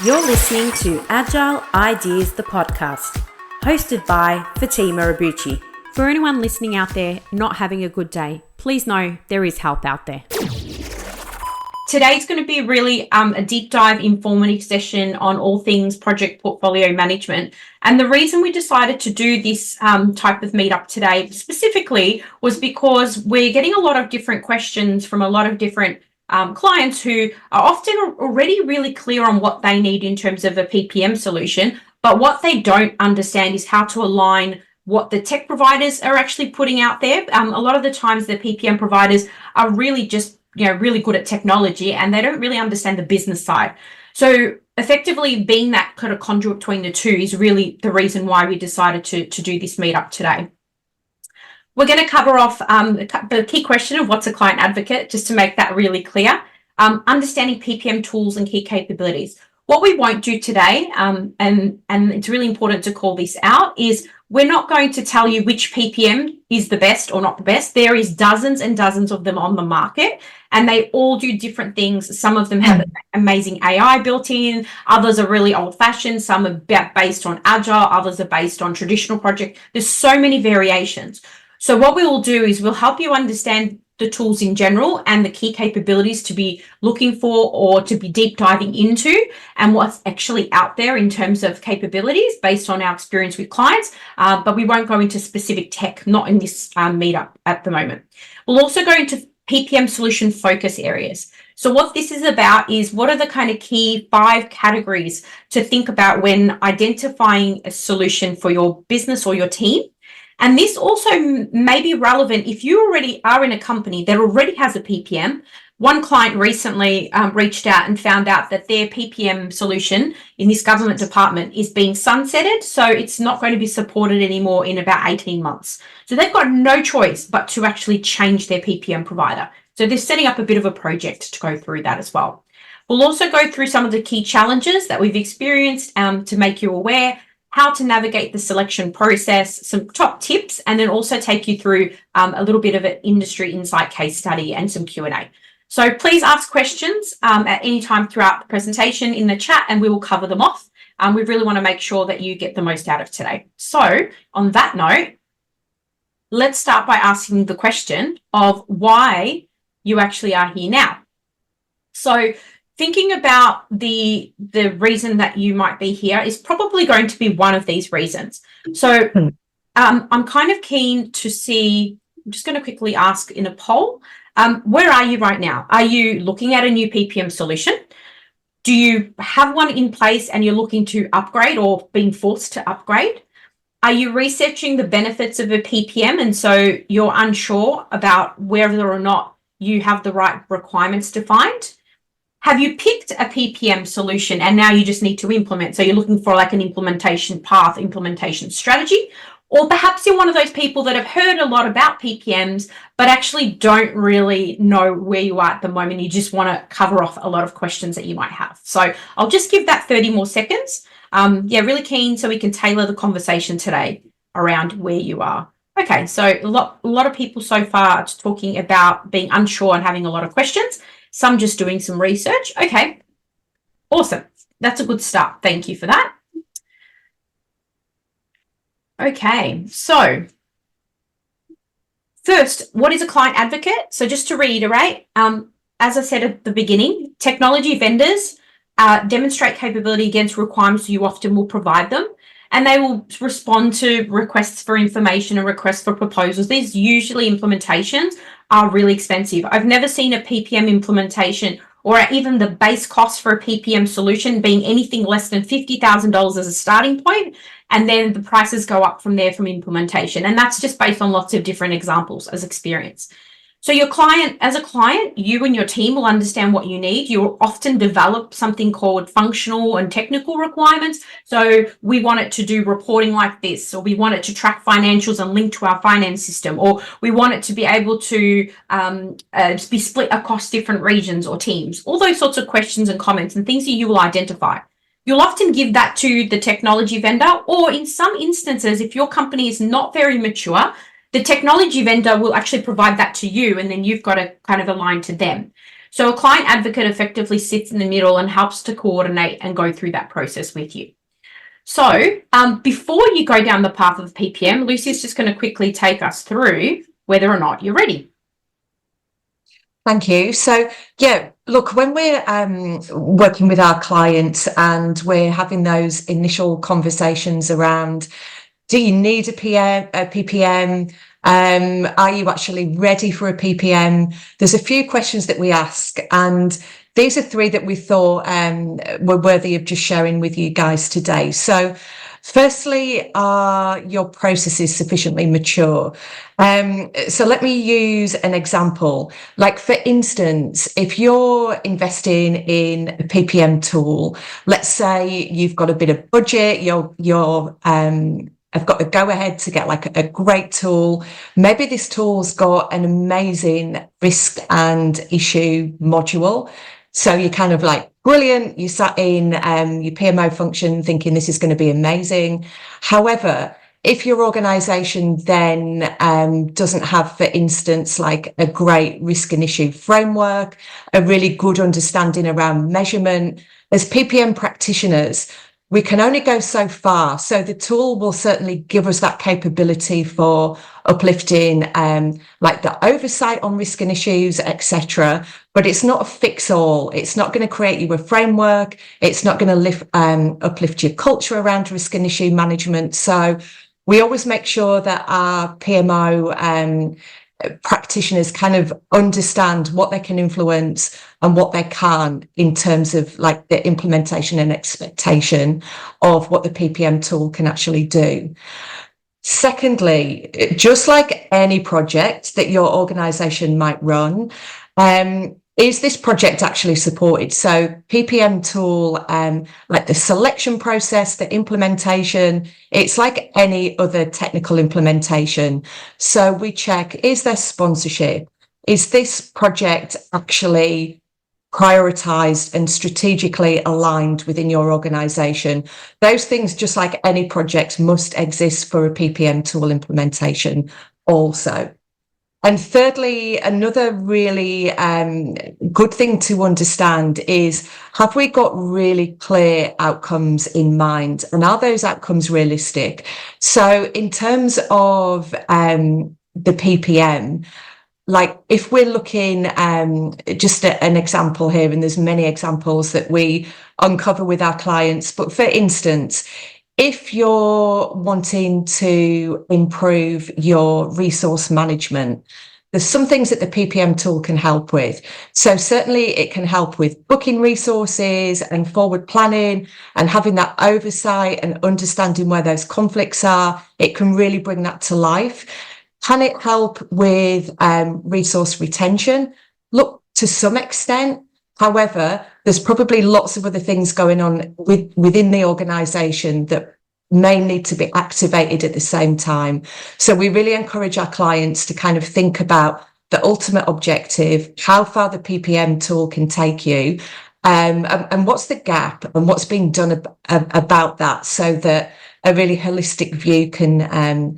You're listening to Agile Ideas, the podcast, hosted by Fatima Abuchi. For anyone listening out there not having a good day, please know there is help out there. Today's going to be really a deep dive, informative session on all things project portfolio management. And the reason we decided to do this type of meetup today specifically was because we're getting a lot of different questions from a lot of different clients who are often already really clear on what they need in terms of a PPM solution, but what they don't understand is how to align what the tech providers are actually putting out there. A lot of the times the PPM providers are really just really good at technology and they don't really understand the business side. So effectively being that kind of conduit between the two is really the reason why we decided to do this meetup today. We're going to cover off the key question of what's a client advocate, just to make that really clear. Understanding PPM tools and key capabilities. What we won't do today, and it's really important to call this out, is we're not going to tell you which PPM is the best or not the best. There is dozens and dozens of them on the market, and they all do different things. Some of them have amazing AI built in. Others are really old-fashioned. Some are based on Agile. Others are based on traditional project. There's so many variations. So what we will do is we'll help you understand the tools in general and the key capabilities to be looking for or to be deep diving into, and what's actually out there in terms of capabilities based on our experience with clients. But we won't go into specific tech, not in this meetup at the moment. We'll also go into PPM solution focus areas. So what this is about is what are the kind of key 5 categories to think about when identifying a solution for your business or your team. And this also may be relevant if you already are in a company that already has a PPM. One client recently reached out and found out that their PPM solution in this government department is being sunsetted, so it's not going to be supported anymore in about 18 months. So they've got no choice but to actually change their PPM provider. So they're setting up a bit of a project to go through that as well. We'll also go through some of the key challenges that we've experienced to make you aware, how to navigate the selection process, some top tips, and then also take you through a little bit of an industry insight case study and some Q&A. So please ask questions at any time throughout the presentation in the chat, and we will cover them off. We really want to make sure that you get the most out of today. So on that note, let's start by asking the question of why you actually are here now. So thinking about the reason that you might be here is probably going to be one of these reasons. So I'm kind of keen to see, I'm just going to quickly ask in a poll, where are you right now? Are you looking at a new PPM solution? Do you have one in place and you're looking to upgrade or being forced to upgrade? Are you researching the benefits of a PPM and so you're unsure about whether or not you have the right requirements defined? Have you picked a PPM solution and now you just need to implement? So you're looking for like an implementation path, implementation strategy, or perhaps you're one of those people that have heard a lot about PPMs, but actually don't really know where you are at the moment. You just want to cover off a lot of questions that you might have. So I'll just give that 30 more seconds. Really keen so we can tailor the conversation today around where you are. Okay, so a lot of people so far are talking about being unsure and having a lot of questions. Some just doing some research. Okay, awesome. That's a good start. Thank you for that. Okay, so first, what is a client advocate? So just to reiterate, as I said at the beginning, technology vendors demonstrate capability against requirements you often will provide them, and they will respond to requests for information and requests for proposals. These usually implementations are really expensive. I've never seen a PPM implementation or even the base cost for a PPM solution being anything less than $50,000 as a starting point, and then the prices go up from there from implementation. And that's just based on lots of different examples as experience. So your client, as a client, you and your team will understand what you need. You will often develop something called functional and technical requirements. So we want it to do reporting like this, or we want it to track financials and link to our finance system, or we want it to be able to be split across different regions or teams. All those sorts of questions and comments and things that you will identify. You'll often give that to the technology vendor, or in some instances, if your company is not very mature, the technology vendor will actually provide that to you, and then you've got to kind of align to them. So a client advocate effectively sits in the middle and helps to coordinate and go through that process with you. So before you go down the path of PPM, Lucy's just going to quickly take us through whether or not you're ready. Thank you. So, yeah, look, when we're working with our clients and we're having those initial conversations around, do you need a PPM? Are you actually ready for a PPM? There's a few questions that we ask, and these are three that we thought were worthy of just sharing with you guys today. So, firstly, are your processes sufficiently mature? So let me use an example. Like, for instance, if you're investing in a PPM tool, let's say you've got a bit of budget, I've got the go ahead to get like a great tool. Maybe this tool's got an amazing risk and issue module. So you're kind of like, brilliant, you sat in your PMO function thinking this is going to be amazing. However, if your organization then doesn't have, for instance, like a great risk and issue framework, a really good understanding around measurement, as PPM practitioners, we can only go so far. So the tool will certainly give us that capability for uplifting like the oversight on risk and issues, etc. But it's not a fix-all. It's not going to create you a framework. It's not going to uplift your culture around risk and issue management. So we always make sure that our PMO practitioners kind of understand what they can influence and what they can't in terms of like the implementation and expectation of what the PPM tool can actually do. Secondly, just like any project that your organization might run, is this project actually supported? So PPM tool, like the selection process, the implementation, it's like any other technical implementation. So we check, is there sponsorship? Is this project actually prioritized and strategically aligned within your organization? Those things, just like any project, must exist for a PPM tool implementation also. And thirdly, another really good thing to understand is, have we got really clear outcomes in mind? And are those outcomes realistic? So in terms of the PPM, like if we're looking just at an example here, and there's many examples that we uncover with our clients, but for instance, if you're wanting to improve your resource management, there's some things that the PPM tool can help with. So certainly it can help with booking resources and forward planning and having that oversight and understanding where those conflicts are. It can really bring that to life. Can it help with resource retention? Look, to some extent. However, there's probably lots of other things going on within the organisation that may need to be activated at the same time. So we really encourage our clients to kind of think about the ultimate objective, how far the PPM tool can take you, and what's the gap and what's being done about that, so that a really holistic view can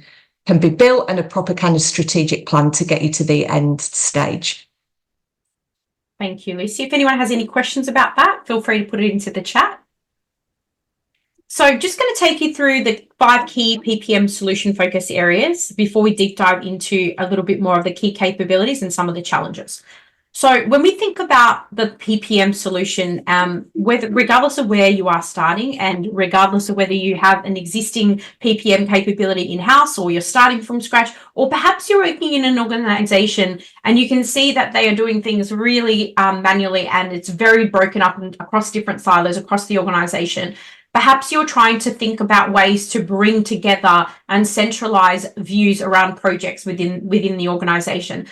be built and a proper kind of strategic plan to get you to the end stage. Thank you, Lucy. If anyone has any questions about that, feel free to put it into the chat. So just going to take you through the 5 key PPM solution focus areas before we deep dive into a little bit more of the key capabilities and some of the challenges. So when we think about the PPM solution, regardless of where you are starting and regardless of whether you have an existing PPM capability in-house or you're starting from scratch, or perhaps you're working in an organization and you can see that they are doing things really manually and it's very broken up across different silos across the organization. Perhaps you're trying to think about ways to bring together and centralize views around projects within the organization.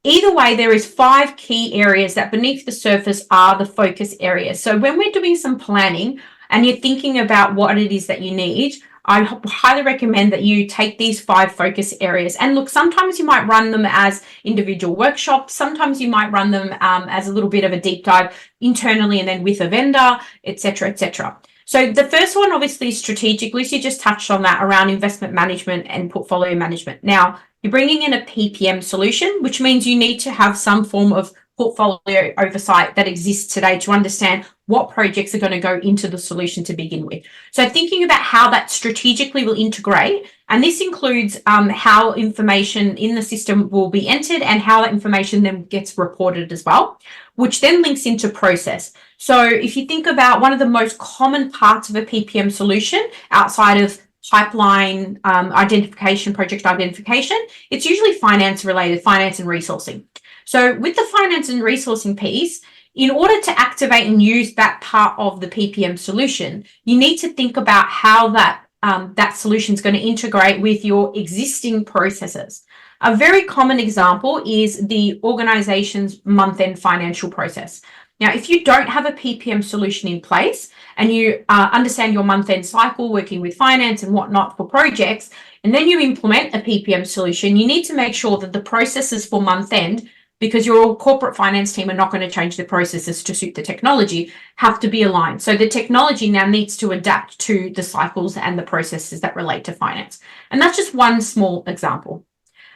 Either way, there is 5 key areas that beneath the surface are the focus areas. So when we're doing some planning and you're thinking about what it is that you need, I highly recommend that you take these 5 focus areas. And look, sometimes you might run them as individual workshops. Sometimes you might run them as a little bit of a deep dive internally and then with a vendor, etc., etc. So the first one, obviously, strategic. Lucy just touched on that around investment management and portfolio management. Now, you're bringing in a PPM solution, which means you need to have some form of portfolio oversight that exists today to understand what projects are going to go into the solution to begin with. So thinking about how that strategically will integrate, and this includes how information in the system will be entered and how that information then gets reported as well, which then links into process. So if you think about one of the most common parts of a PPM solution outside of pipeline identification, project identification, it's usually finance related, finance and resourcing. So with the finance and resourcing piece, in order to activate and use that part of the PPM solution, you need to think about how that solution is going to integrate with your existing processes. A very common example is the organization's month-end financial process. Now, if you don't have a PPM solution in place and you understand your month-end cycle, working with finance and whatnot for projects, and then you implement a PPM solution, you need to make sure that the processes for month-end, because your corporate finance team are not going to change the processes to suit the technology, have to be aligned. So the technology now needs to adapt to the cycles and the processes that relate to finance. And that's just one small example.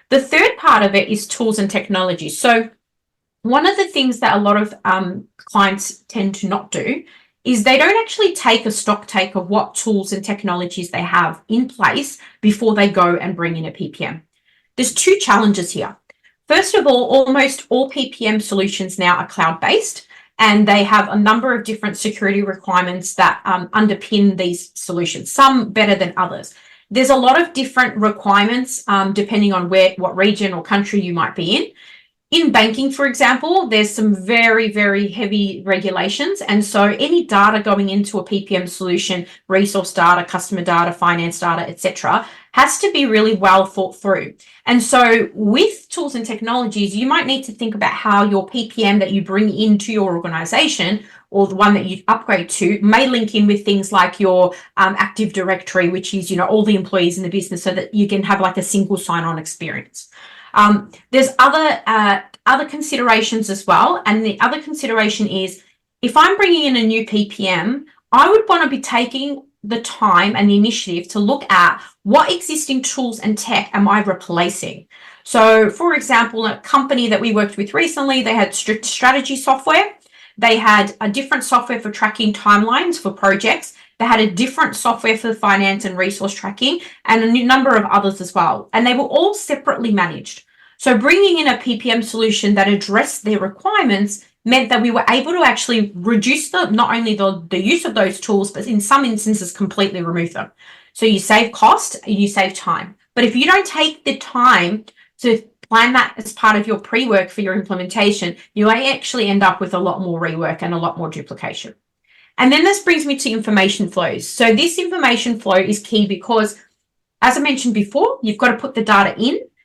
The third part of it is tools and technology. So one of the things that a lot of clients tend to not do is they don't actually take a stock take of what tools and technologies they have in place before they go and bring in a PPM. There's two challenges here. First of all, almost all PPM solutions now are cloud-based, and they have a number of different security requirements that underpin these solutions, some better than others. There's a lot of different requirements depending on what region or country you might be in. In banking, for example, there's some very, very heavy regulations. And so any data going into a PPM solution, resource data, customer data, finance data, etc., has to be really well thought through. And so with tools and technologies, you might need to think about how your PPM that you bring into your organization or the one that you upgrade to may link in with things like your Active Directory, which is, all the employees in the business, so that you can have like a single sign-on experience. There's other considerations as well. And the other consideration is, if I'm bringing in a new PPM, I would want to be taking the time and the initiative to look at what existing tools and tech am I replacing. So for example, a company that we worked with recently, they had strategy software. They had a different software for tracking timelines for projects. They had a different software for finance and resource tracking, and a number of others as well. And they were all separately managed. So bringing in a PPM solution that addressed their requirements meant that we were able to actually reduce not only the use of those tools, but in some instances completely remove them. So you save cost, you save time. But if you don't take the time to plan that as part of your pre-work for your implementation, you may actually end up with a lot more rework and a lot more duplication. And then this brings me to information flows. So this information flow is key because, as I mentioned before, you've got to put the data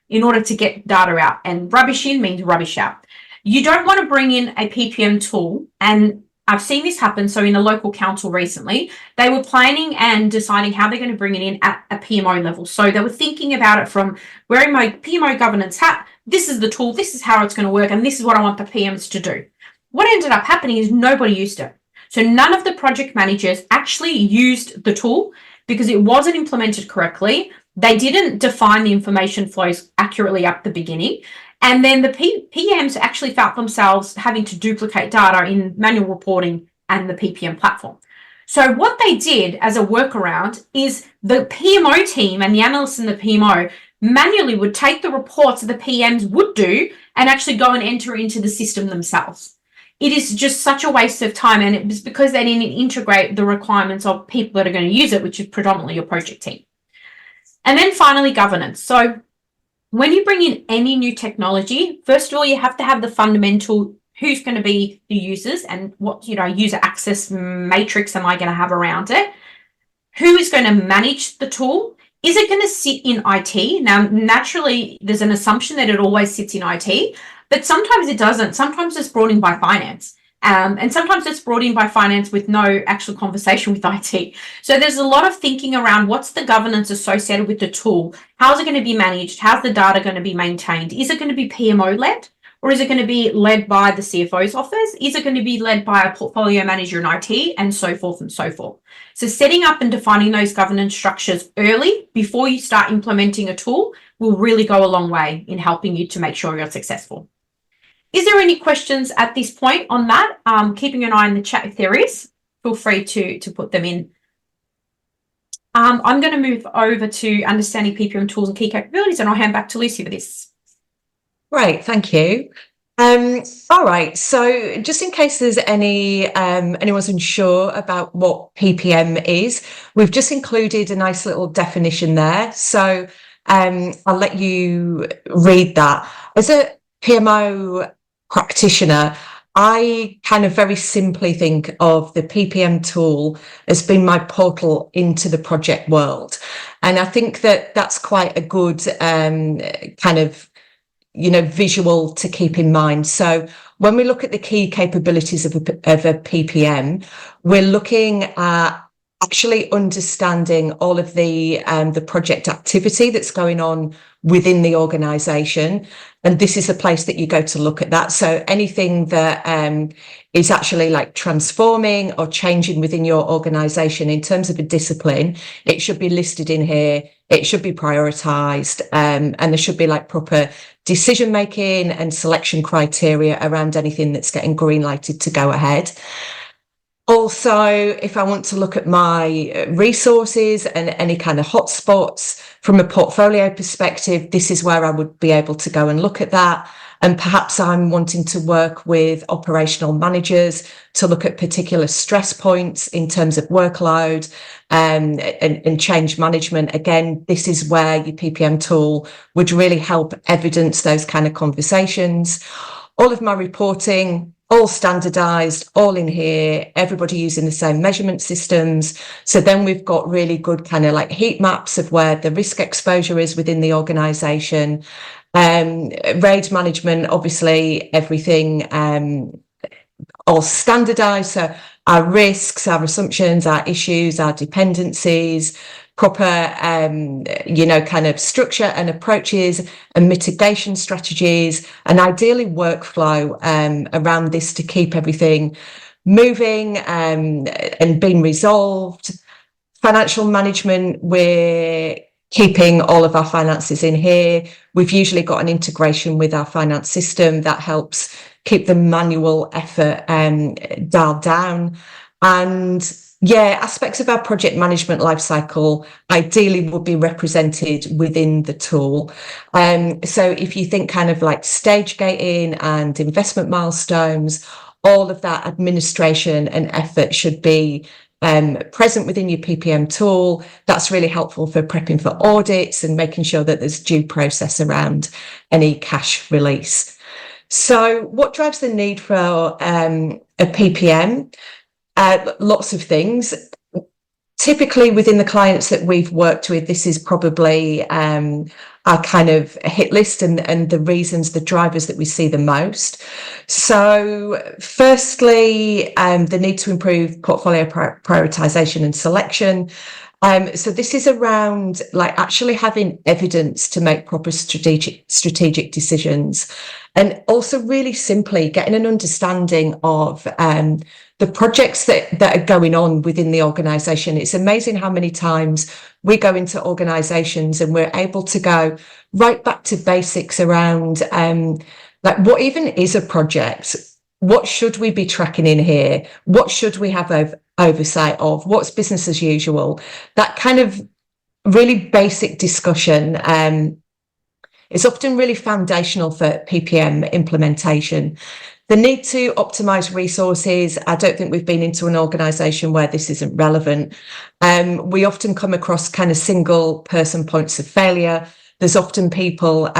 in order to get data out, and rubbish in means rubbish out. You don't want to bring in a PPM tool, and I've seen this happen. So in a local council recently, they were planning and deciding how they're going to bring it in at a PMO level. So they were thinking about it from wearing my PMO governance hat. This is the tool. This is how it's going to work. And this is what I want the PMs to do. What ended up happening is nobody used it. So none of the project managers actually used the tool because it wasn't implemented correctly. They didn't define the information flows accurately at the beginning. And then the PMs actually felt themselves having to duplicate data in manual reporting and the PPM platform. So what they did as a workaround is the PMO team and the analysts in the PMO manually would take the reports that the PMs would do and actually go and enter into the system themselves. It is just such a waste of time, and it was because they didn't integrate the requirements of people that are going to use it, which is predominantly your project team. And then finally, governance. So when you bring in any new technology, first of all, you have to have the fundamental who's going to be the users and what user access matrix am I going to have around it. Who is going to manage the tool? Is it going to sit in IT? Now, naturally, there's an assumption that it always sits in IT, but sometimes it doesn't. Sometimes it's brought in by finance. And sometimes it's brought in by finance with no actual conversation with IT. So there's a lot of thinking around what's the governance associated with the tool? How's it going to be managed? How's the data going to be maintained? Is it going to be PMO led? Or is it going to be led by the CFO's office? Is it going to be led by a portfolio manager in IT, and so forth and so forth? So setting up and defining those governance structures early before you start implementing a tool will really go a long way in helping you to make sure you're successful. Is there any questions at this point on that? Keeping an eye on the chat if there is, feel free to put them in. I'm going to move over to understanding PPM tools and key capabilities, and I'll hand back to Lucy for this. Great, thank you. All right, so just in case there's anyone's unsure about what PPM is, we've just included a nice little definition there. So I'll let you read that. As a PMO practitioner, I kind of very simply think of the PPM tool as being my portal into the project world. And I think that that's quite a good kind of, visual to keep in mind. So when we look at the key capabilities of a PPM, we're looking at actually understanding all of the project activity that's going on within the organization. And this is the place that you go to look at that. So anything that is actually like transforming or changing within your organization in terms of a discipline, it should be listed in here. It should be prioritized, and there should be like proper decision making and selection criteria around anything that's getting green lighted to go ahead. Also, if I want to look at my resources and any kind of hotspots from a portfolio perspective, this is where I would be able to go and look at that. And perhaps I'm wanting to work with operational managers to look at particular stress points in terms of workload and change management. Again, this is where your PPM tool would really help evidence those kind of conversations. All of my reporting, all standardized, all in here, everybody using the same measurement systems. So then we've got really good kind of like heat maps of where the risk exposure is within the organization. RAID management, obviously everything all standardized. So our risks, our assumptions, our issues, our dependencies, proper, kind of structure and approaches and mitigation strategies, and ideally workflow around this to keep everything moving and being resolved. Financial management, we're keeping all of our finances in here. We've usually got an integration with our finance system that helps keep the manual effort dialed down. And aspects of our project management lifecycle ideally would be represented within the tool. So if you think kind of like stage gating and investment milestones, all of that administration and effort should be present within your PPM tool. That's really helpful for prepping for audits and making sure that there's due process around any cash release. So what drives the need for a PPM? Lots of things. Typically within the clients that we've worked with, this is probably our kind of hit list and the reasons, the drivers that we see the most. So firstly, the need to improve portfolio prioritization and selection. So this is around like actually having evidence to make proper strategic decisions, and also really simply getting an understanding of the projects that are going on within the organization. It's amazing how many times we go into organizations and we're able to go right back to basics around like what even is a project? What should we be tracking in here? What should we have oversight of? What's business as usual? That kind of really basic discussion is often really foundational for PPM implementation. The need to optimize resources. I don't think we've been into an organization where this isn't relevant. We often come across kind of single person points of failure. There's often people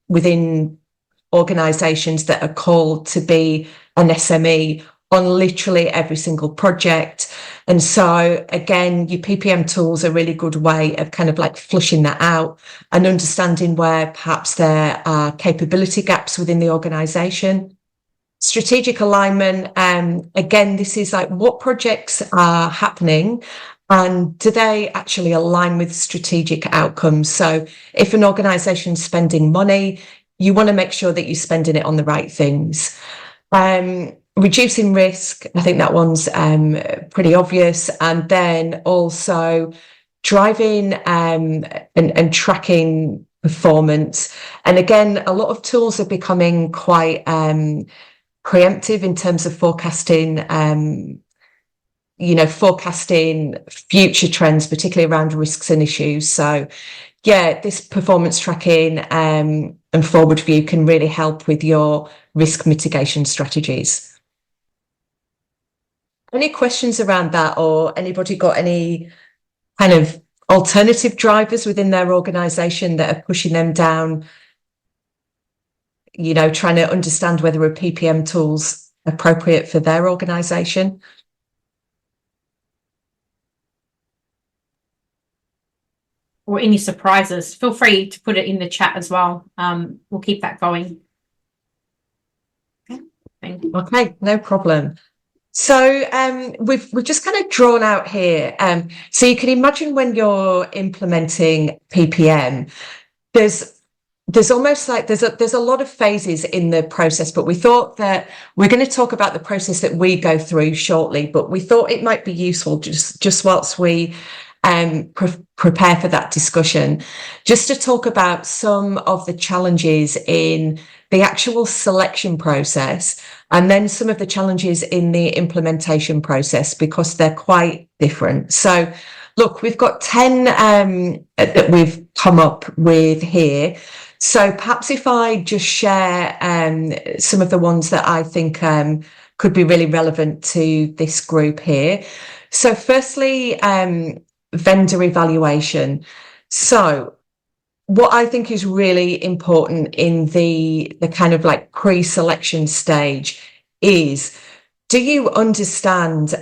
within organizations that are called to be an SME on literally every single project. And so again, your PPM tools are a really good way of kind of like flushing that out and understanding where perhaps there are capability gaps within the organization. Strategic alignment, again, this is like what projects are happening and do they actually align with strategic outcomes? So if an organization's spending money, you want to make sure that you're spending it on the right things. Reducing risk, I think that one's pretty obvious. And then also driving and tracking performance. And again, a lot of tools are becoming quite preemptive in terms of forecasting, forecasting future trends, particularly around risks and issues. So yeah, this performance tracking and forward view can really help with your risk mitigation strategies. Any questions around that, or anybody got any kind of alternative drivers within their organization that are pushing them down, trying to understand whether a PPM tool's appropriate for their organization? Or any surprises, feel free to put it in the chat as well. We'll keep that going. Okay, thank you. Okay, no problem. So we've just kind of drawn out here. So you can imagine when you're implementing PPM, there's almost like there's a lot of phases in the process, but we thought that we're going to talk about the process that we go through shortly, but we thought it might be useful just whilst we prepare for that discussion, just to talk about some of the challenges in the actual selection process, and then some of the challenges in the implementation process, because they're quite different. So look, we've got 10 that we've come up with here. So perhaps if I just share some of the ones that I think could be really relevant to this group here. So firstly, vendor evaluation. So what I think is really important in the kind of like pre-selection stage is, do you understand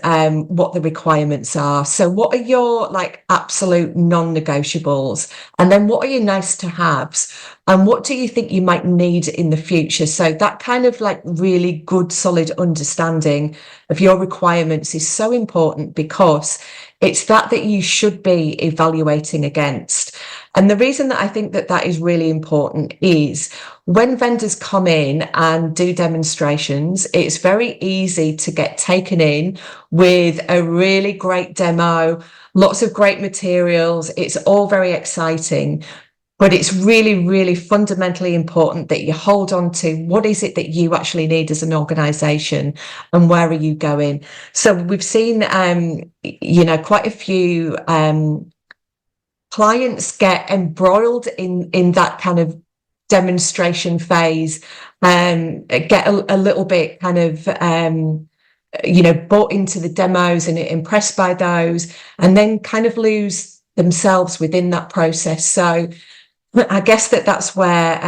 what the requirements are? So what are your like absolute non-negotiables? And then what are your nice to haves? And what do you think you might need in the future? So that kind of like really good, solid understanding of your requirements is so important, because it's that you should be evaluating against. And the reason that I think that is really important is when vendors come in and do demonstrations, it's very easy to get taken in with a really great demo, lots of great materials. It's all very exciting, but it's really, really fundamentally important that you hold on to what is it that you actually need as an organization and where are you going. So we've seen, quite a few clients get embroiled in that kind of demonstration phase, get a little bit kind of bought into the demos and impressed by those, and then kind of lose themselves within that process. So I guess that's where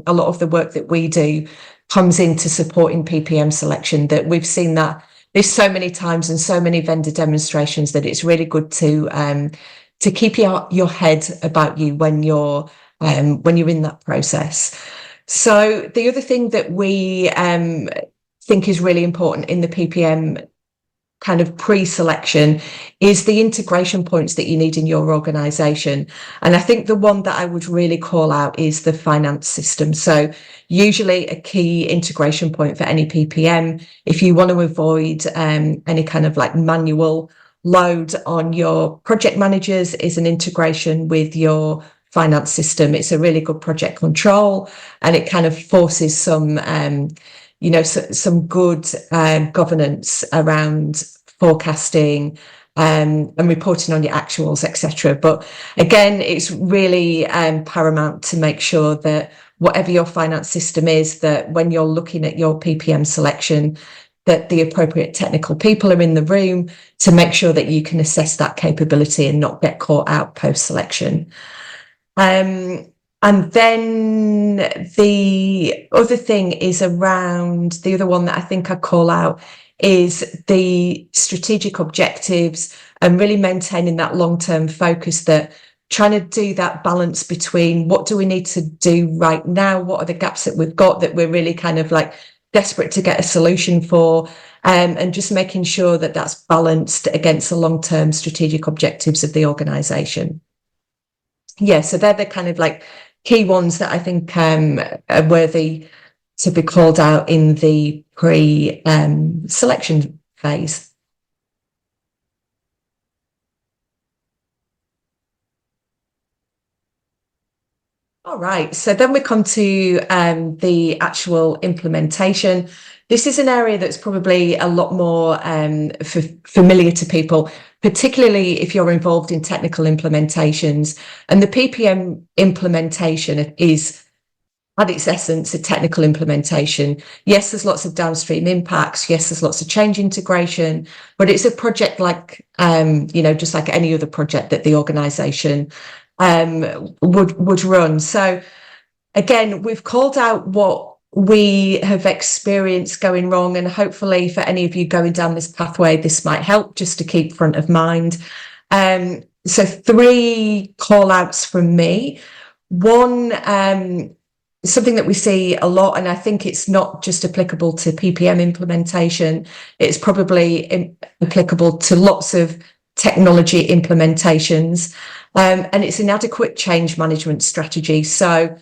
a lot of the work that we do comes into supporting PPM selection, that we've seen that there's so many times and so many vendor demonstrations that it's really good to keep your head about you when you're in that process. So the other thing that we think is really important in the PPM kind of pre-selection is the integration points that you need in your organization. And I think the one that I would really call out is the finance system. So usually a key integration point for any PPM, if you want to avoid any kind of like manual load on your project managers, is an integration with your finance system. It's a really good project control, and it kind of forces some some good governance around forecasting and reporting on your actuals, etc. But again, it's really paramount to make sure that whatever your finance system is, that when you're looking at your PPM selection, that the appropriate technical people are in the room to make sure that you can assess that capability and not get caught out post-selection. And then the other thing is around, the other one that I think I call out is the strategic objectives, and really maintaining that long-term focus, that trying to do that balance between what do we need to do right now, what are the gaps that we've got that we're really kind of like desperate to get a solution for, and just making sure that that's balanced against the long-term strategic objectives of the organisation. Yeah, so they're the kind of like key ones that I think are worthy to be called out in the pre-selection phase. All right. So then we come to the actual implementation. This is an area that's probably a lot more familiar to people, particularly if you're involved in technical implementations. And the PPM implementation is, at its essence, a technical implementation. Yes, there's lots of downstream impacts. Yes, there's lots of change integration, but it's a project like, just like any other project that the organisation would run. So again, we've called out what we have experienced going wrong, and hopefully for any of you going down this pathway, this might help just to keep front of mind. So 3 call outs from me. One, something that we see a lot, and I think it's not just applicable to PPM implementation, it's probably applicable to lots of technology implementations, and it's inadequate change management strategy. So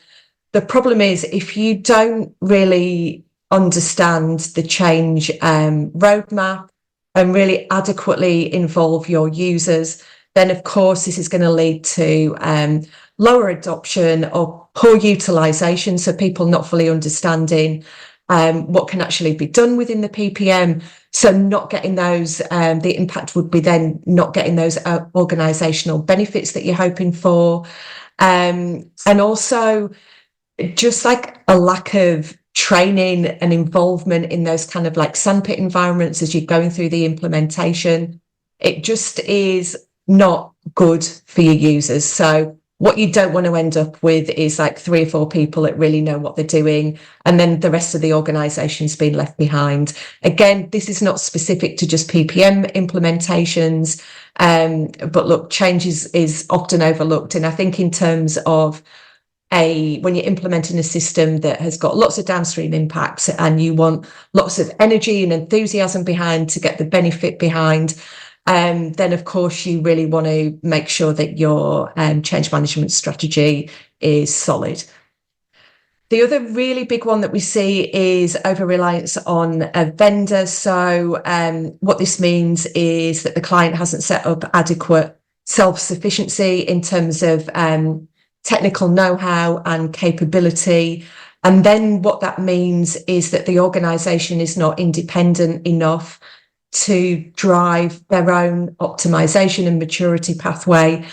the problem is, if you don't really understand the change roadmap and really adequately involve your users, then of course this is going to lead to lower adoption or poor utilization. So people not fully understanding what can actually be done within the PPM. So not getting those, the impact would be then not getting those organizational benefits that you're hoping for. And also just like a lack of training and involvement in those kind of like sandpit environments as you're going through the implementation. It just is not good for your users. So what you don't want to end up with is like 3 or 4 people that really know what they're doing, and then the rest of the organization's been left behind. Again, this is not specific to just PPM implementations, but look, change is often overlooked. And I think in terms of when you're implementing a system that has got lots of downstream impacts and you want lots of energy and enthusiasm behind to get the benefit behind, then of course you really want to make sure that your change management strategy is solid. The other really big one that we see is over-reliance on a vendor. So what this means is that the client hasn't set up adequate self-sufficiency in terms of technical know-how and capability. And then what that means is that the organisation is not independent enough to drive their own optimization and maturity pathway.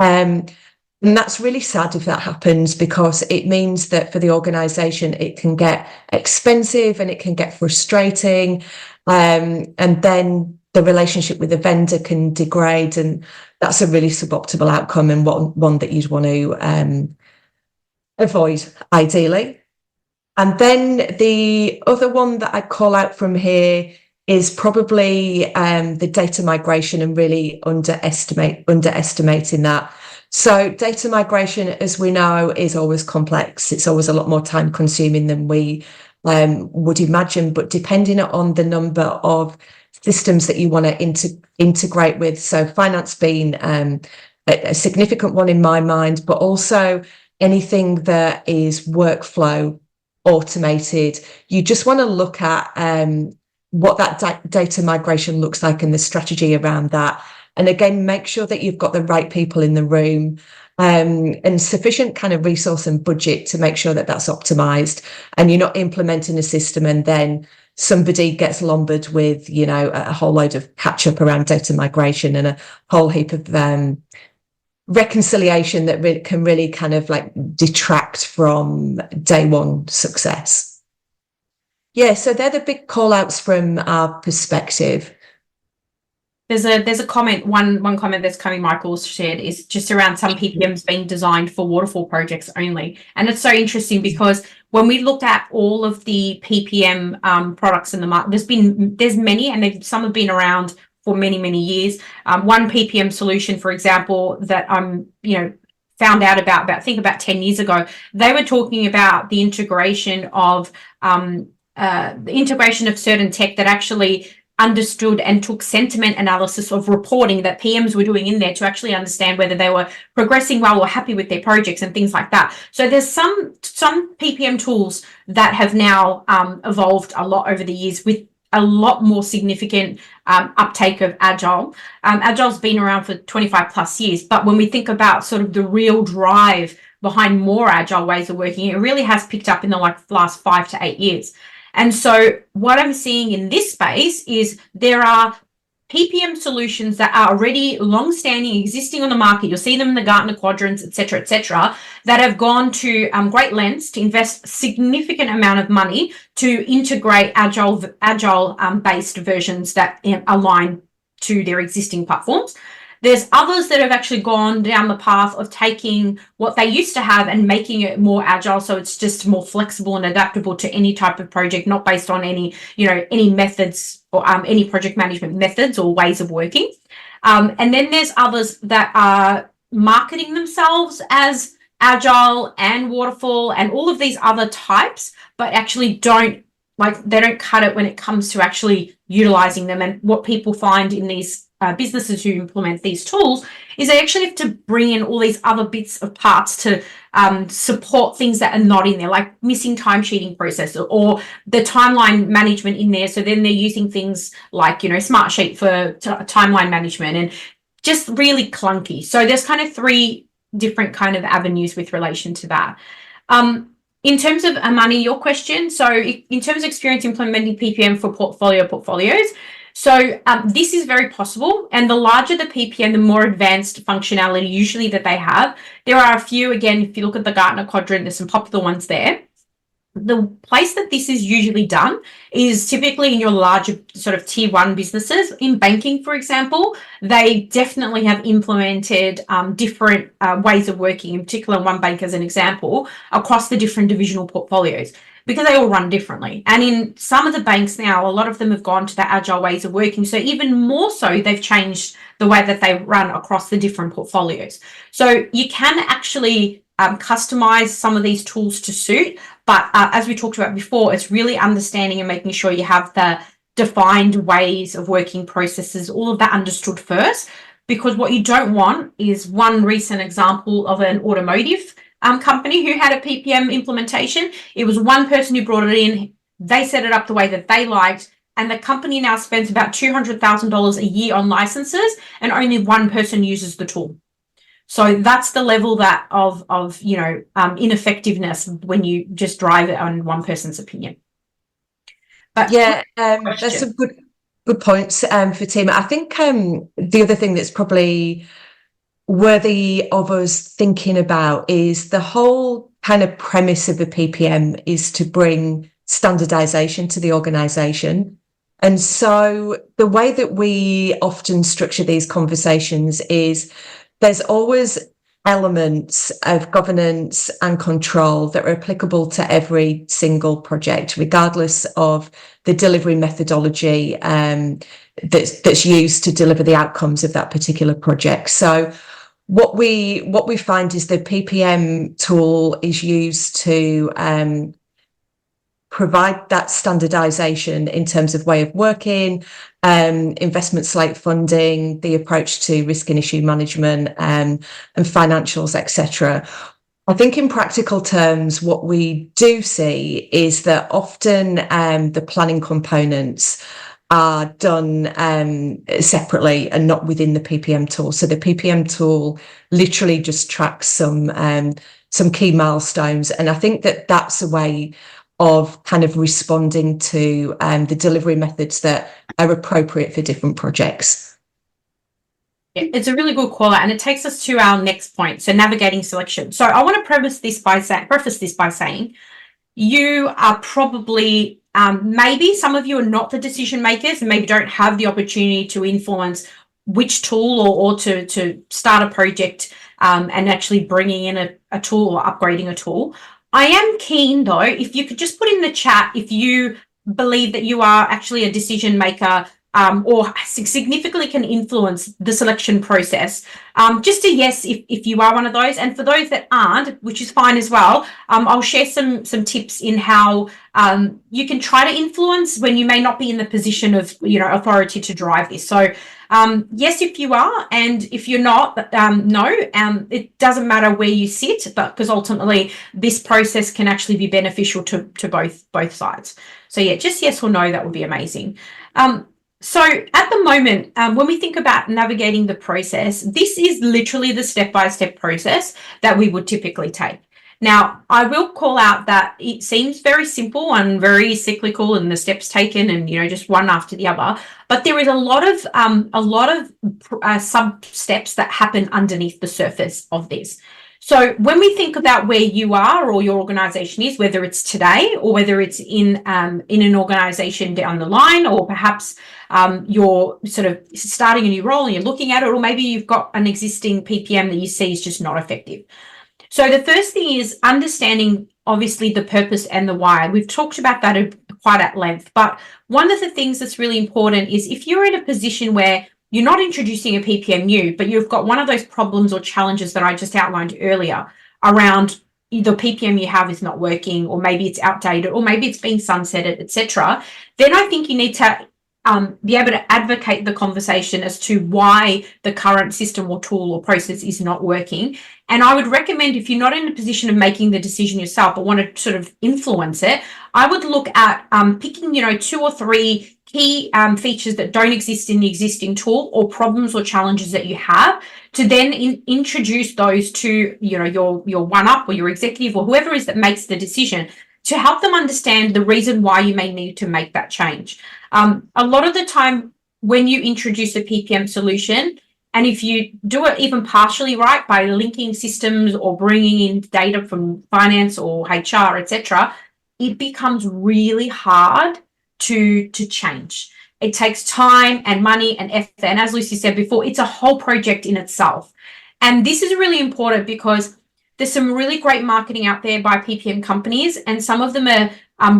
And that's really sad if that happens, because it means that for the organisation, it can get expensive and it can get frustrating. And then the relationship with the vendor can degrade, and that's a really suboptimal outcome, and one that you'd want to avoid ideally. And then the other one that I call out from here is probably the data migration, and really underestimating that. So data migration, as we know, is always complex. It's always a lot more time consuming than we would imagine, but depending on the number of systems that you want to integrate with. So finance being a significant one in my mind, but also anything that is workflow automated. You just want to look at what that data migration looks like and the strategy around that. And again, make sure that you've got the right people in the room and sufficient kind of resource and budget to make sure that that's optimized, and you're not implementing a system and then somebody gets lumbered with, a whole load of catch up around data migration and a whole heap of reconciliation that can really kind of like detract from day one success. Yeah, so they're the big call outs from our perspective. There's a comment, one comment that's coming, Michael's shared, is just around some PPMs being designed for waterfall projects only. And it's so interesting because when we look at all of the PPM products in the market, there's many, and some have been around for many, many years. One PPM solution, for example, that I'm, found out about 10 years ago, they were talking about the integration of certain tech that actually understood and took sentiment analysis of reporting that PMs were doing in there to actually understand whether they were progressing well or happy with their projects and things like that. So there's some PPM tools that have now evolved a lot over the years with a lot more significant uptake of Agile. Agile's been around for 25 plus years, but when we think about sort of the real drive behind more agile ways of working. It really has picked up in the last 5 to 8 years. And so what I'm seeing in this space is there are PPM solutions that are already long-standing, existing on the market. You'll see them in the Gartner quadrants, et cetera, that have gone to great lengths to invest significant amount of money to integrate agile-based versions that align to their existing platforms. There's others that have actually gone down the path of taking what they used to have and making it more agile, so it's just more flexible and adaptable to any type of project, not based on any methods or any project management methods or ways of working. And then there's others that are marketing themselves as agile and waterfall and all of these other types, but actually they don't cut it when it comes to actually utilizing them. And what people find in these businesses who implement these tools is they actually have to bring in all these other bits of parts to support things that are not in there, like missing timesheeting process or the timeline management in there. So then they're using things like, Smartsheet for timeline management and just really clunky. So there's kind of 3 different kind of avenues with relation to that. In terms of Amani, your question, so in terms of experience implementing PPM for portfolios, so this is very possible, and the larger the PPM, the more advanced functionality usually that they have. There are a few, again, if you look at the Gartner quadrant, there's some popular ones there. The place that this is usually done is typically in your larger sort of tier 1 businesses. In banking, for example, they definitely have implemented different ways of working, in particular one bank as an example, across the different divisional portfolios, because they all run differently. And in some of the banks now, a lot of them have gone to the agile ways of working. So even more so, they've changed the way that they run across the different portfolios. So you can actually customize some of these tools to suit. But as we talked about before, it's really understanding and making sure you have the defined ways of working processes, all of that understood first, because what you don't want is one recent example of an automotive company who had a PPM implementation. It was one person who brought it in. They set it up the way that they liked, and the company now spends about $200,000 a year on licenses, and only one person uses the tool. So that's the level that of ineffectiveness when you just drive it on one person's opinion. But yeah, that's some good points, Fatima. I think the other thing that's probably worthy of us thinking about is the whole kind of premise of the PPM is to bring standardization to the organization. And so the way that we often structure these conversations is there's always elements of governance and control that are applicable to every single project, regardless of the delivery methodology that's used to deliver the outcomes of that particular project. So what we find is the PPM tool is used to provide that standardization in terms of way of working, investment slate funding, the approach to risk and issue management, and financials, etc. I think in practical terms, what we do see is that often the planning components are done separately and not within the PPM tool. So the PPM tool literally just tracks some key milestones, and I think that that's a way of kind of responding to the delivery methods that are appropriate for different projects. Yeah, it's a really good call out, and it takes us to our next point. So navigating selection. So I want to preface this by saying you are probably maybe some of you are not the decision makers and maybe don't have the opportunity to influence which tool or to start a project and actually bringing in a tool or upgrading a tool. I am keen, though, if you could just put in the chat if you believe that you are actually a decision maker or significantly can influence the selection process. Just a yes if you are one of those. And for those that aren't, which is fine as well, I'll share some tips in how you can try to influence when you may not be in the position of authority to drive this. So yes, if you are, and if you're not, no, it doesn't matter where you sit, but because ultimately this process can actually be beneficial to both sides. So yeah, just yes or no, that would be amazing. So at the moment, when we think about navigating the process, this is literally the step-by-step process that we would typically take. Now, I will call out that it seems very simple and very cyclical, and the steps taken, and just one after the other. But there is a lot of sub steps that happen underneath the surface of this. So when we think about where you are or your organization is, whether it's today or whether it's in an organization down the line, or perhaps you're sort of starting a new role and you're looking at it, or maybe you've got an existing PPM that you see is just not effective. So the first thing is understanding, obviously, the purpose and the why. We've talked about that quite at length, but one of the things that's really important is if you're in a position where you're not introducing a PPM new, but you've got one of those problems or challenges that I just outlined earlier around the PPM you have is not working, or maybe it's outdated, or maybe it's being sunsetted, etc., then I think you need to be able to advocate the conversation as to why the current system or tool or process is not working. And I would recommend, if you're not in a position of making the decision yourself but want to sort of influence it, I would look at picking 2 or 3 key features that don't exist in the existing tool, or problems or challenges that you have, to then introduce those to your one-up or your executive or whoever it is that makes the decision, to help them understand the reason why you may need to make that change. A lot of the time when you introduce a PPM solution, and if you do it even partially right by linking systems or bringing in data from finance or HR, etc., it becomes really hard to change. It takes time and money and effort. And as Lucy said before, it's a whole project in itself. And this is really important because there's some really great marketing out there by PPM companies, and some of them are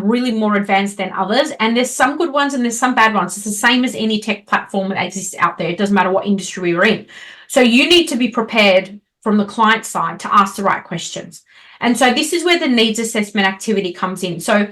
really more advanced than others. And there's some good ones and there's some bad ones. It's the same as any tech platform that exists out there. It doesn't matter what industry we're in. So you need to be prepared from the client side to ask the right questions. And so this is where the needs assessment activity comes in. So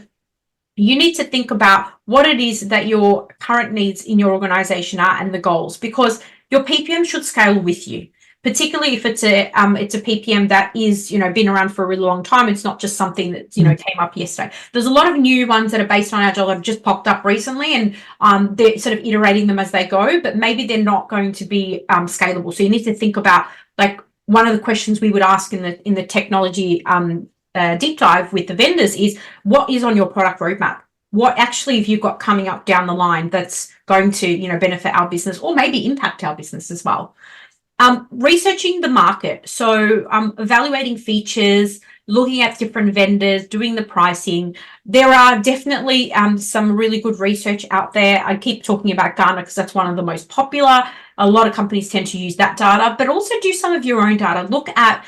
you need to think about what it is that your current needs in your organization are and the goals, because your PPM should scale with you. Particularly if it's a PPM that is been around for a really long time. It's not just something that came up yesterday. There's a lot of new ones that are based on Agile that have just popped up recently, and they're sort of iterating them as they go, but maybe they're not going to be scalable. So you need to think about, like, one of the questions we would ask in the technology deep dive with the vendors is, what is on your product roadmap? What actually have you got coming up down the line that's going to benefit our business, or maybe impact our business as well? Researching the market, so evaluating features, looking at different vendors, doing the pricing. There are definitely some really good research out there. I keep talking about Gartner because that's one of the most popular. A lot of companies tend to use that data, but also do some of your own data. Look at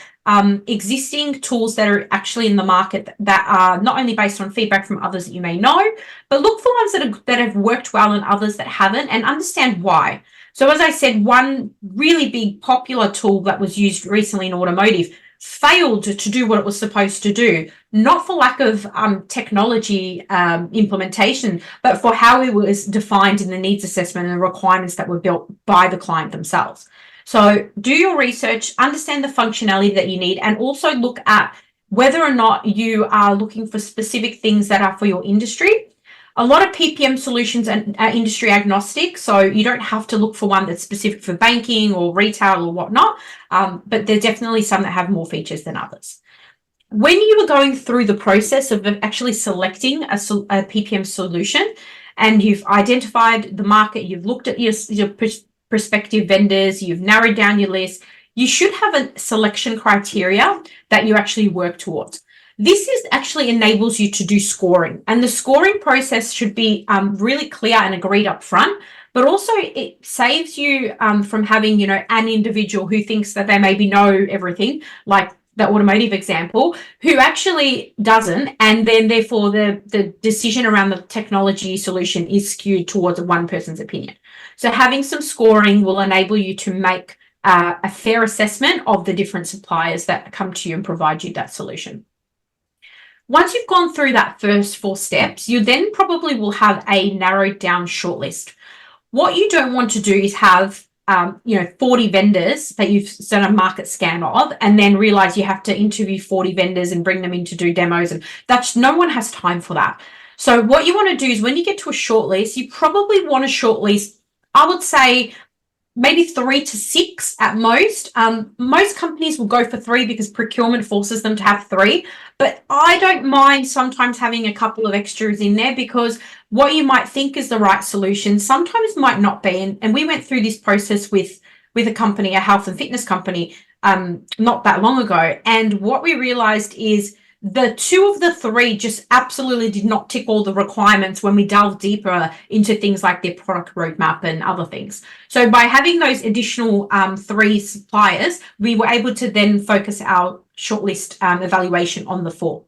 existing tools that are actually in the market that are not only based on feedback from others that you may know, but look for ones that have worked well and others that haven't, and understand why. So as I said, one really big popular tool that was used recently in automotive failed to do what it was supposed to do, not for lack of technology implementation, but for how it was defined in the needs assessment and the requirements that were built by the client themselves. So do your research, understand the functionality that you need, and also look at whether or not you are looking for specific things that are for your industry. A lot of PPM solutions are industry agnostic, so you don't have to look for one that's specific for banking or retail or whatnot, but there are definitely some that have more features than others. When you are going through the process of actually selecting a PPM solution, and you've identified the market, you've looked at your prospective vendors, you've narrowed down your list, you should have a selection criteria that you actually work towards. This actually enables you to do scoring, and the scoring process should be really clear and agreed up front, but also it saves you from having, an individual who thinks that they maybe know everything, like the automotive example, who actually doesn't, and then therefore the decision around the technology solution is skewed towards one person's opinion. So having some scoring will enable you to make a fair assessment of the different suppliers that come to you and provide you that solution. Once you've gone through that first 4 steps, you then probably will have a narrowed down shortlist. What you don't want to do is have 40 vendors that you've done a market scan of, and then realize you have to interview 40 vendors and bring them in to do demos, and no one has time for that. So what you want to do is when you get to a shortlist, you probably want to shortlist, I would say, maybe 3 to 6 at most. Most companies will go for 3 because procurement forces them to have 3, but I don't mind sometimes having a couple of extras in there, because what you might think is the right solution sometimes might not be. And we went through this process with a company, a health and fitness company, not that long ago. And what we realized is the 2 of the 3 just absolutely did not tick all the requirements when we delved deeper into things like their product roadmap and other things. So by having those additional 3 suppliers, we were able to then focus our shortlist evaluation on the 4.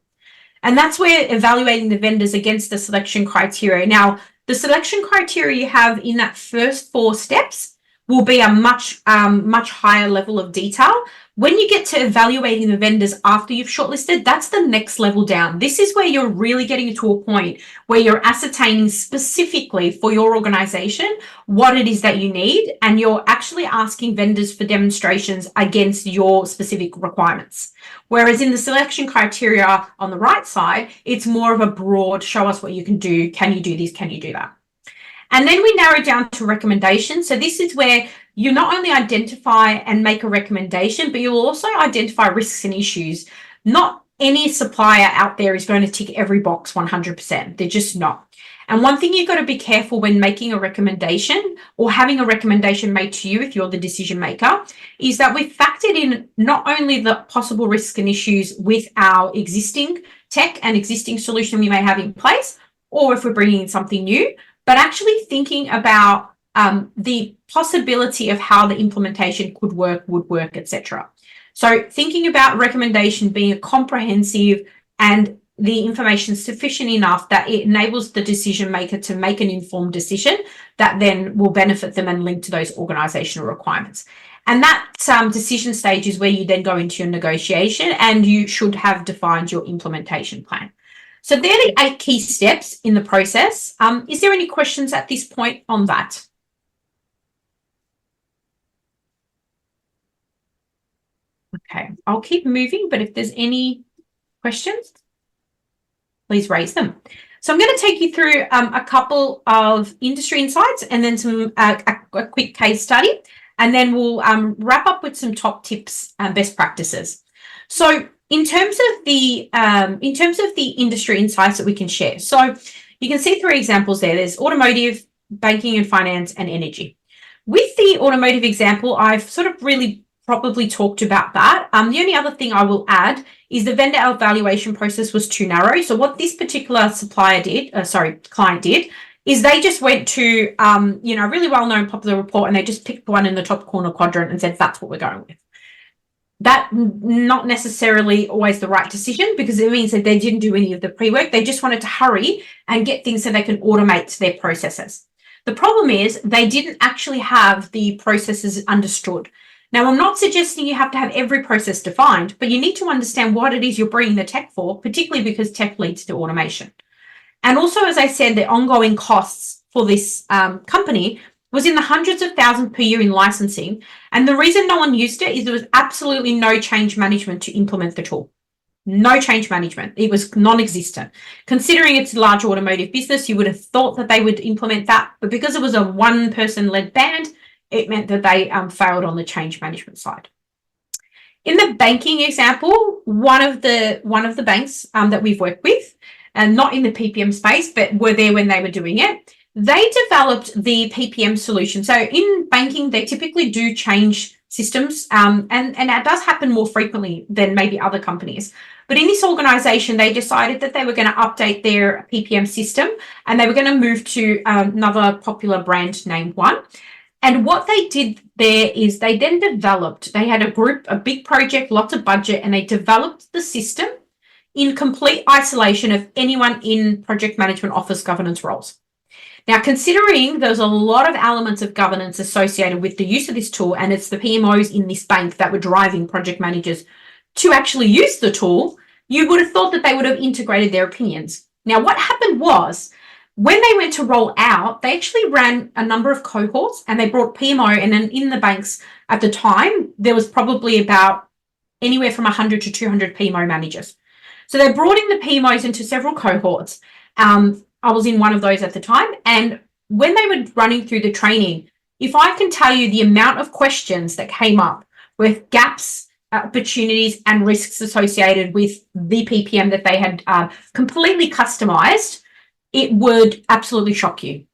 And that's where evaluating the vendors against the selection criteria. Now, the selection criteria you have in that first 4 steps will be a much higher level of detail. When you get to evaluating the vendors after you've shortlisted, that's the next level down. This is where you're really getting to a point where you're ascertaining specifically for your organization what it is that you need, and you're actually asking vendors for demonstrations against your specific requirements. Whereas in the selection criteria on the right side, it's more of a broad, show us what you can do. Can you do this? Can you do that? And then we narrow down to recommendations. So this is where you not only identify and make a recommendation, but you'll also identify risks and issues. Not any supplier out there is going to tick every box 100%. They're just not. And one thing you've got to be careful when making a recommendation or having a recommendation made to you, if you're the decision maker, is that we've factored in not only the possible risks and issues with our existing tech and existing solution we may have in place, or if we're bringing in something new, but actually thinking about the possibility of how the implementation could work, would work, etc. So thinking about recommendation being a comprehensive and the information sufficient enough that it enables the decision maker to make an informed decision that then will benefit them and link to those organizational requirements. And that decision stage is where you then go into your negotiation, and you should have defined your implementation plan. So they're the 8 key steps in the process. Is there any questions at this point on that? Okay, I'll keep moving, but if there's any questions, please raise them. So I'm going to take you through a couple of industry insights and then some a quick case study, and then we'll wrap up with some top tips and best practices. So in terms of the industry insights that we can share, so you can see 3 examples there. There's automotive, banking and finance, and energy. With the automotive example, I've sort of really probably talked about that. The only other thing I will add is the vendor evaluation process was too narrow. So what this particular client did, is they just went to a really well-known popular report, and they just picked one in the top corner quadrant and said, that's what we're going with. That not necessarily always the right decision, because it means that they didn't do any of the pre-work. They just wanted to hurry and get things so they can automate their processes. The problem is they didn't actually have the processes understood. Now, I'm not suggesting you have to have every process defined, but you need to understand what it is you're bringing the tech for, particularly because tech leads to automation. And also, as I said, the ongoing costs for this company was in the hundreds of thousands per year in licensing. And the reason no one used it is there was absolutely no change management to implement the tool. No change management. It was non-existent. Considering it's a large automotive business, you would have thought that they would implement that. But because it was a one-person-led band, it meant that they failed on the change management side. In the banking example, one of the banks that we've worked with, and not in the PPM space, but were there when they were doing it, they developed the PPM solution. So in banking, they typically do change systems, and that does happen more frequently than maybe other companies. But in this organization, they decided that they were going to update their PPM system, and they were going to move to another popular brand named One. And what they did there is they then developed, they had a big project, lots of budget, and they developed the system in complete isolation of anyone in project management office governance roles. Now, considering there's a lot of elements of governance associated with the use of this tool, and it's the PMOs in this bank that were driving project managers to actually use the tool, you would have thought that they would have integrated their opinions. Now, what happened was, when they went to roll out, they actually ran a number of cohorts, and they brought PMO, and then in the banks at the time, there was probably about anywhere from 100 to 200 PMO managers. So they brought in the PMOs into several cohorts, I was in one of those at the time. And when they were running through the training, if I can tell you the amount of questions that came up with gaps, opportunities, and risks associated with the PPM that they had completely customized, it would absolutely shock you.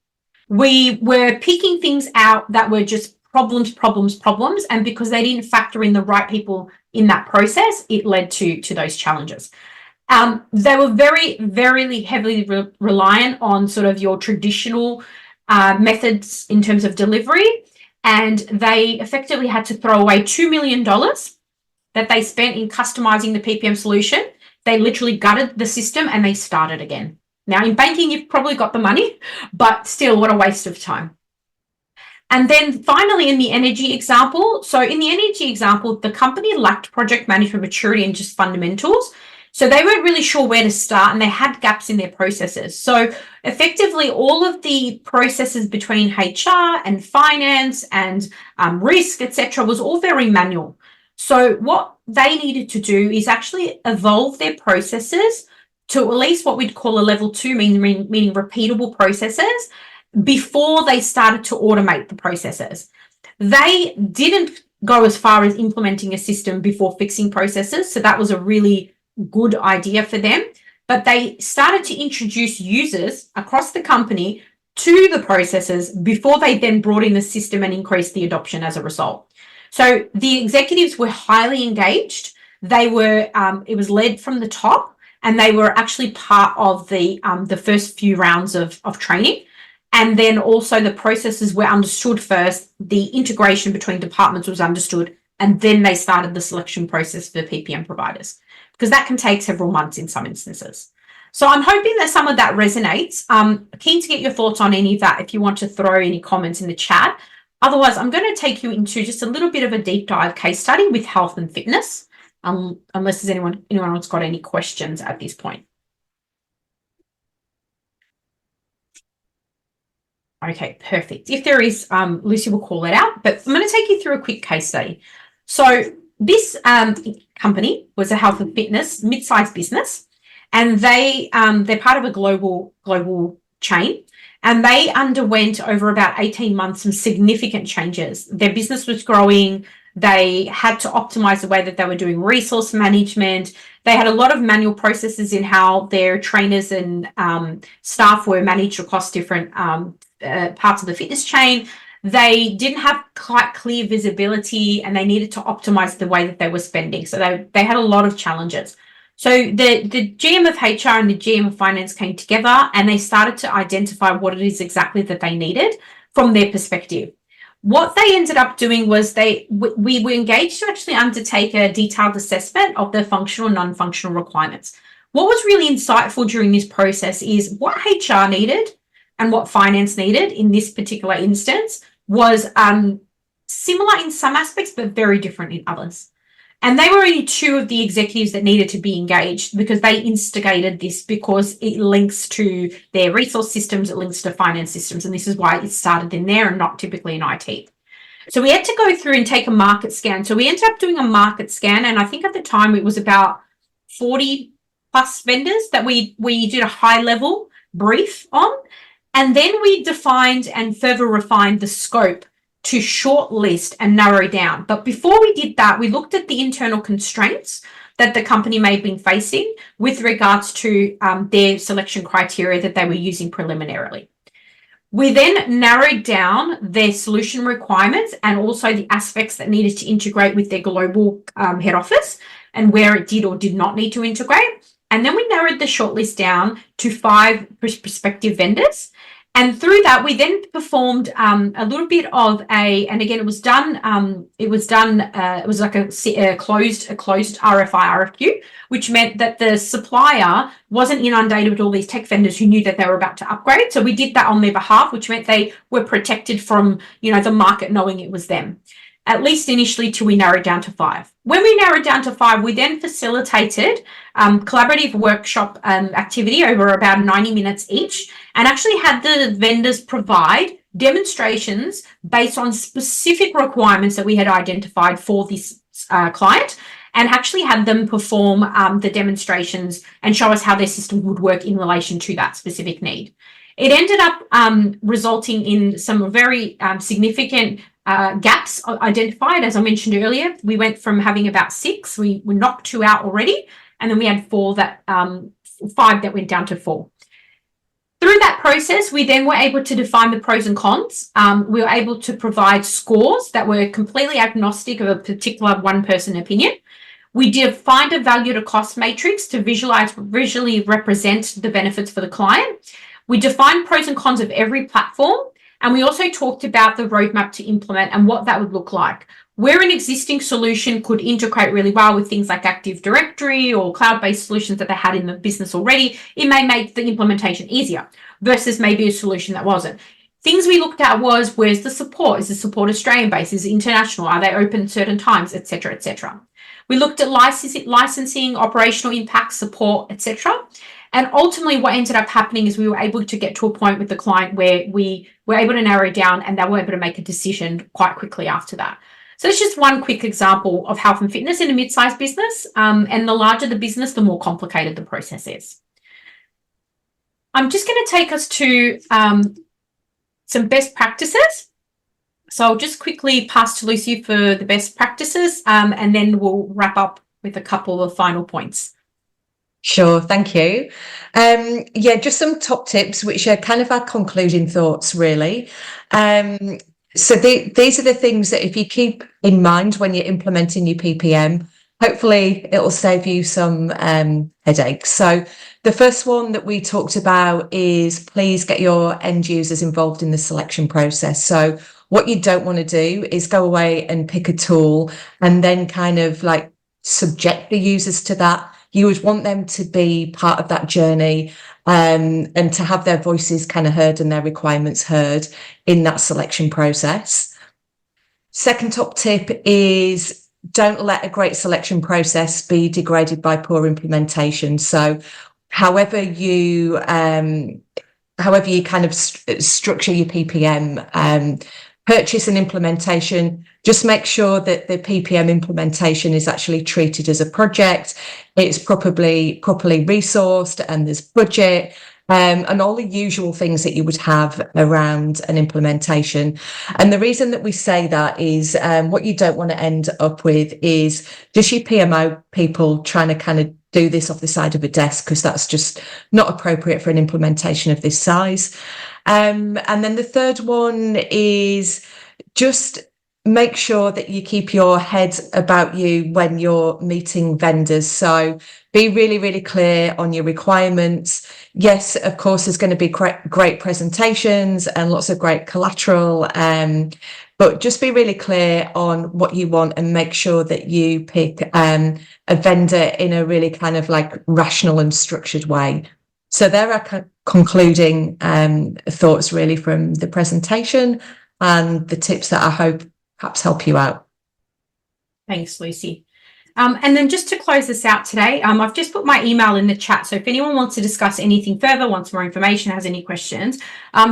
We were picking things out that were just problems. And because they didn't factor in the right people in that process, it led to those challenges. They were very heavily reliant on sort of your traditional methods in terms of delivery. And they effectively had to throw away $2 million that they spent in customizing the PPM solution. They literally gutted the system and they started again. Now, in banking, you've probably got the money, but still, what a waste of time. And then finally, in the energy example, the company lacked project management maturity and just fundamentals. So they weren't really sure where to start and they had gaps in their processes. So effectively, all of the processes between HR and finance and risk, etc., was all very manual. So what they needed to do is actually evolve their processes to at least what we'd call a level 2, meaning repeatable processes, before they started to automate the processes. They didn't go as far as implementing a system before fixing processes. So that was a really good idea for them. But they started to introduce users across the company to the processes before they then brought in the system and increased the adoption as a result. So the executives were highly engaged. They were, it was led from the top, and they were actually part of the first few rounds of training. And then also the processes were understood first, the integration between departments was understood, and then they started the selection process for PPM providers, because that can take several months in some instances. So I'm hoping that some of that resonates. Keen to get your thoughts on any of that if you want to throw any comments in the chat. Otherwise, I'm going to take you into just a little bit of a deep dive case study with health and fitness, unless there's anyone else got any questions at this point. Okay, perfect. If there is, Lucy will call it out, but I'm going to take you through a quick case study. So this company was a health and fitness mid-sized business, and they're part of a global chain, and they underwent over about 18 months some significant changes. Their business was growing. They had to optimize the way that they were doing resource management. They had a lot of manual processes in how their trainers and staff were managed across different parts of the fitness chain. They didn't have quite clear visibility, and they needed to optimize the way that they were spending. So they had a lot of challenges. So the GM of HR and the GM of finance came together, and they started to identify what it is exactly that they needed from their perspective. What they ended up doing was we were engaged to actually undertake a detailed assessment of the functional and non-functional requirements. What was really insightful during this process is what HR needed and what finance needed in this particular instance was similar in some aspects, but very different in others. And they were only two of the executives that needed to be engaged, because they instigated this, because it links to their resource systems, it links to finance systems, and this is why it started in there and not typically in IT. So we had to go through and take a market scan. So we ended up doing a market scan, and I think at the time it was about 40 plus vendors that we did a high level brief on. And then we defined and further refined the scope to shortlist and narrow down. But before we did that, we looked at the internal constraints that the company may have been facing with regards to their selection criteria that they were using preliminarily. We then narrowed down their solution requirements and also the aspects that needed to integrate with their global head office and where it did or did not need to integrate. And then we narrowed the shortlist down to 5 prospective vendors. And through that, we then performed a little bit of and again, it was like a closed RFI, RFQ, which meant that the supplier wasn't inundated with all these tech vendors who knew that they were about to upgrade. So we did that on their behalf, which meant they were protected from, the market knowing it was them, at least initially, till we narrowed down to 5. When we narrowed down to 5, we then facilitated collaborative workshop activity over about 90 minutes each, and actually had the vendors provide demonstrations based on specific requirements that we had identified for this client. and actually had them perform the demonstrations and show us how their system would work in relation to that specific need. It ended up resulting in some very significant gaps identified. As I mentioned earlier, we went from having about 6, we knocked 2 out already, and then we had 5 that went down to 4. Through that process, we then were able to define the pros and cons. We were able to provide scores that were completely agnostic of a particular one-person opinion. We defined a value to cost matrix to visually represent the benefits for the client. We defined pros and cons of every platform, and we also talked about the roadmap to implement and what that would look like. Where an existing solution could integrate really well with things like Active Directory or cloud-based solutions that they had in the business already, it may make the implementation easier versus maybe a solution that wasn't. Things we looked at was, where's the support? Is the support Australian-based? Is it international? Are they open at certain times, etc., etc.? We looked at licensing, operational impact, support, etc. And ultimately what ended up happening is we were able to get to a point with the client where we were able to narrow down and they were able to make a decision quite quickly after that. So it's just one quick example of health and fitness in a mid-sized business. And the larger the business, the more complicated the process is. I'm just going to take us to some best practices. So I'll just quickly pass to Lucy for the best practices, and then we'll wrap up with a couple of final points. Sure, thank you. Yeah, just some top tips, which are kind of our concluding thoughts, really. So these are the things that if you keep in mind when you're implementing your PPM, hopefully it'll save you some headaches. So the first one that we talked about is please get your end users involved in the selection process. So what you don't want to do is go away and pick a tool and then kind of like subject the users to that. You would want them to be part of that journey, and to have their voices kind of heard and their requirements heard in that selection process. Second top tip is don't let a great selection process be degraded by poor implementation. So however you kind of structure your PPM, purchase and implementation, just make sure that the PPM implementation is actually treated as a project. It's properly resourced and there's budget, and all the usual things that you would have around an implementation. And the reason that we say that is what you don't want to end up with is just your PMO people trying to kind of do this off the side of a desk, because that's just not appropriate for an implementation of this size. And then the third one is just make sure that you keep your head about you when you're meeting vendors. So be really, really clear on your requirements. Yes, of course, there's going to be great presentations and lots of great collateral, but just be really clear on what you want and make sure that you pick a vendor in a really kind of like rational and structured way. So there are concluding thoughts really from the presentation and the tips that I hope perhaps help you out. Thanks, Lucy. And then just to close this out today, I've just put my email in the chat. So if anyone wants to discuss anything further, wants more information, has any questions,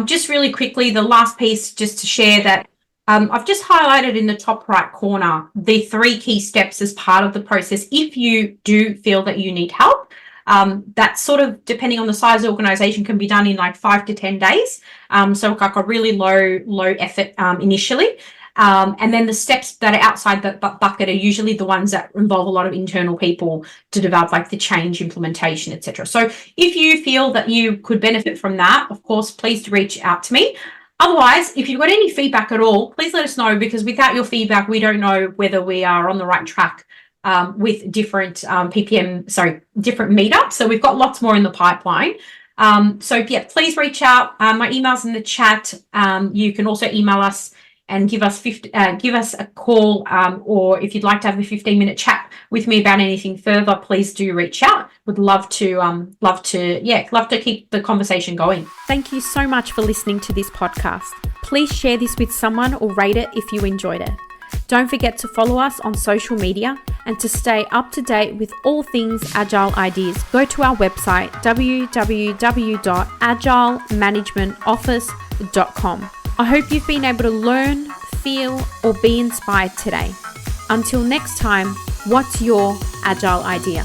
just really quickly, the last piece just to share that I've just highlighted in the top right corner the 3 key steps as part of the process if you do feel that you need help. That sort of, depending on the size of the organization, can be done in like 5 to 10 days. So like a really low effort initially. And then the steps that are outside that bucket are usually the ones that involve a lot of internal people to develop like the change implementation, etc. So if you feel that you could benefit from that, of course, please reach out to me. Otherwise, if you've got any feedback at all, please let us know, because without your feedback, we don't know whether we are on the right track with different different meetups. So we've got lots more in the pipeline. So yeah, please reach out. My email's in the chat. You can also email us and give us a call, or if you'd like to have a 15-minute chat with me about anything further, please do reach out. Would love to keep the conversation going. Thank you so much for listening to this podcast. Please share this with someone or rate it if you enjoyed it. Don't forget to follow us on social media, and to stay up to date with all things Agile Ideas, go to our website www.agilemanagementoffice.com. I hope you've been able to learn, feel, or be inspired today. Until next time, What's your Agile idea?